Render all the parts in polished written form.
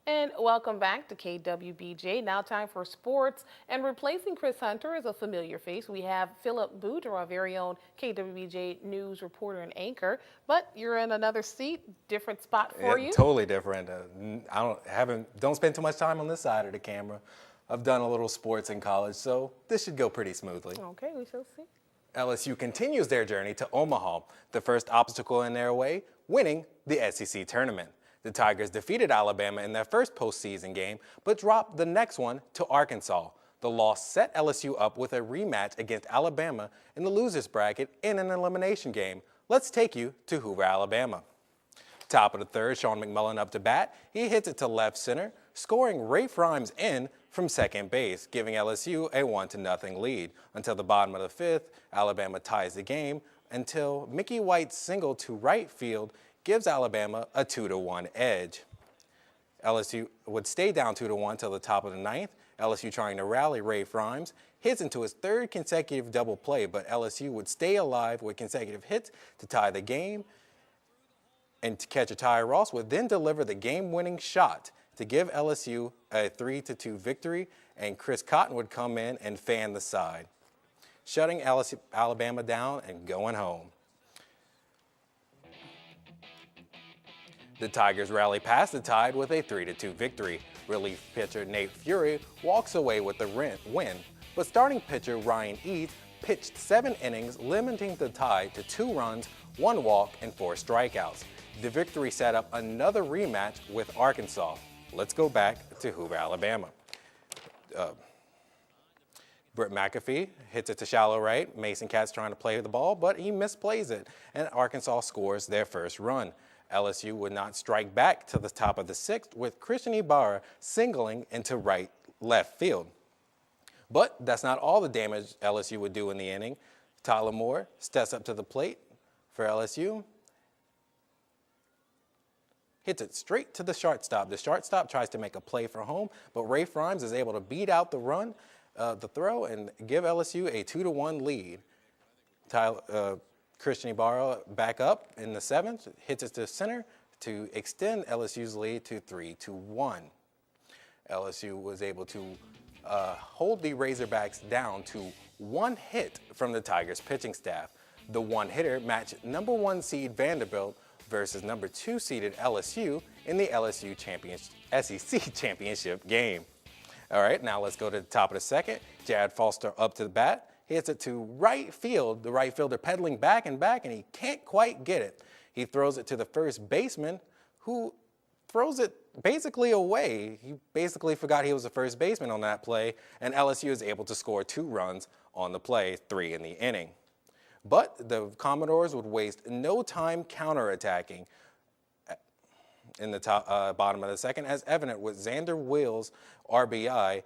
And welcome back to KWBJ. Now time for sports. And replacing Chris Hunter as a familiar face, we have Philip Booter, our very own KWBJ news reporter and anchor. But you're in another seat, different spot for you. Totally different. Don't spend too much time on this side of the camera. I've done a little sports in college, so this should go pretty smoothly. Okay, we shall see. LSU continues their journey to Omaha, the first obstacle in their way, winning the SEC tournament. The Tigers defeated Alabama in their first postseason game, but dropped the next one to Arkansas. The loss set LSU up with a rematch against Alabama in the losers bracket in an elimination game. Let's take you to Hoover, Alabama. Top of the third, Sean McMullen up to bat. He hits it to left center, scoring Rafe Rhymes in from second base, giving LSU a 1-0 lead. Until the bottom of the fifth, Alabama ties the game until Mickey White's single to right field gives Alabama a 2-1 edge. LSU would stay down 2-1 till the top of the ninth. LSU trying to rally Rafe Rhymes, hits into his third consecutive double play, but LSU would stay alive with consecutive hits to tie the game. And to catch a Ty Ross would then deliver the game-winning shot to give LSU a 3-2 victory, and Chris Cotton would come in and fan the side, shutting Alabama down and going home. The Tigers rally past the Tide with a 3-2 victory. Relief pitcher Nate Fury walks away with the win, but starting pitcher Ryan Eads pitched 7 innings, limiting the Tide to 2 runs, 1 walk, and 4 strikeouts. The victory set up another rematch with Arkansas. Let's go back to Hoover, Alabama. Britt McAfee hits it to shallow right. Mason Katz trying to play the ball, but he misplays it, and Arkansas scores their first run. LSU would not strike back to the top of the sixth, with Christian Ibarra singling into left field. But that's not all the damage LSU would do in the inning. Tyler Moore steps up to the plate for LSU. Hits it straight to the shortstop. The shortstop tries to make a play for home, but Rafe Rhymes is able to beat out the throw, and give LSU a 2-1 lead. Christian Ibarra back up in the seventh, hits it to center to extend LSU's lead to 3-1. LSU was able to hold the Razorbacks down to 1 hit from the Tigers pitching staff. The 1 hitter matched number 1 seed Vanderbilt versus number 2 seeded LSU in the SEC championship game. All right, now let's go to the top of the second. Jared Foster up to the bat. He hits it to right field. The right fielder pedaling back, and he can't quite get it. He throws it to the first baseman, who throws it basically away. He basically forgot he was the first baseman on that play, and LSU is able to score 2 runs on the play, 3 in the inning. But the Commodores would waste no time counterattacking in the bottom of the second, as evident with Xander Will's RBI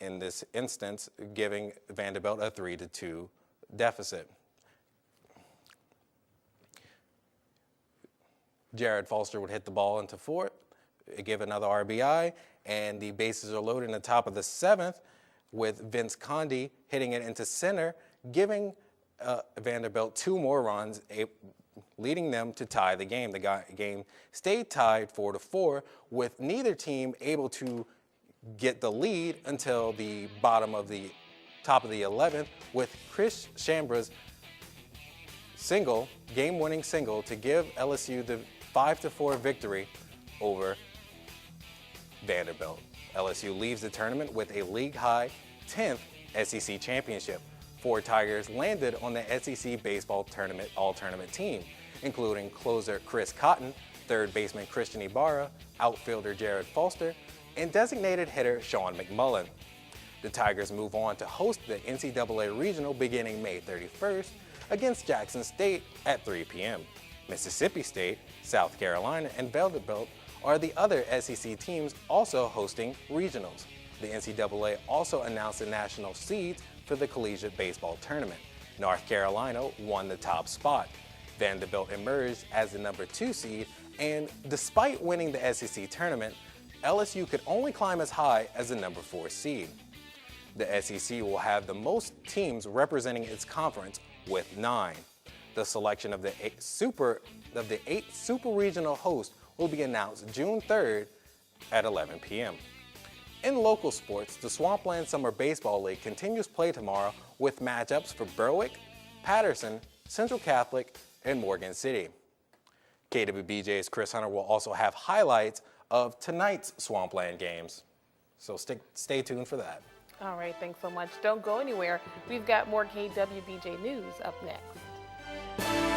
in this instance, giving Vanderbilt a 3-2 deficit. Jared Foster would hit the ball into fourth, give another RBI, and the bases are loaded in the top of the seventh with Vince Conde hitting it into center, giving Vanderbilt 2 more runs, leading them to tie the game. The game stayed tied 4-4, with neither team able to get the lead until the top of the 11th, with Chris Chambra's game-winning single to give LSU the 5-4 victory over Vanderbilt. LSU leaves the tournament with a league-high 10th SEC championship. 4 Tigers landed on the SEC baseball tournament all-tournament team, including closer Chris Cotton, third baseman Christian Ibarra, outfielder Jared Foster, and designated hitter Sean McMullen. The Tigers move on to host the NCAA Regional beginning May 31st against Jackson State at 3 p.m. Mississippi State, South Carolina, and Vanderbilt are the other SEC teams also hosting regionals. The NCAA also announced the national seeds for the collegiate baseball tournament. North Carolina won the top spot. Vanderbilt emerged as the number 2 seed, and despite winning the SEC tournament, LSU could only climb as high as the number 4 seed. The SEC will have the most teams representing its conference with 9. The selection of the 8 super regional hosts will be announced June 3rd at 11 p.m. In local sports, the Swampland Summer Baseball League continues play tomorrow with matchups for Berwick, Patterson, Central Catholic, and Morgan City. KWBJ's Chris Hunter will also have highlights of tonight's Swampland games, so stay tuned for that. All right, thanks so much. Don't go anywhere. We've got more KWBJ news up next.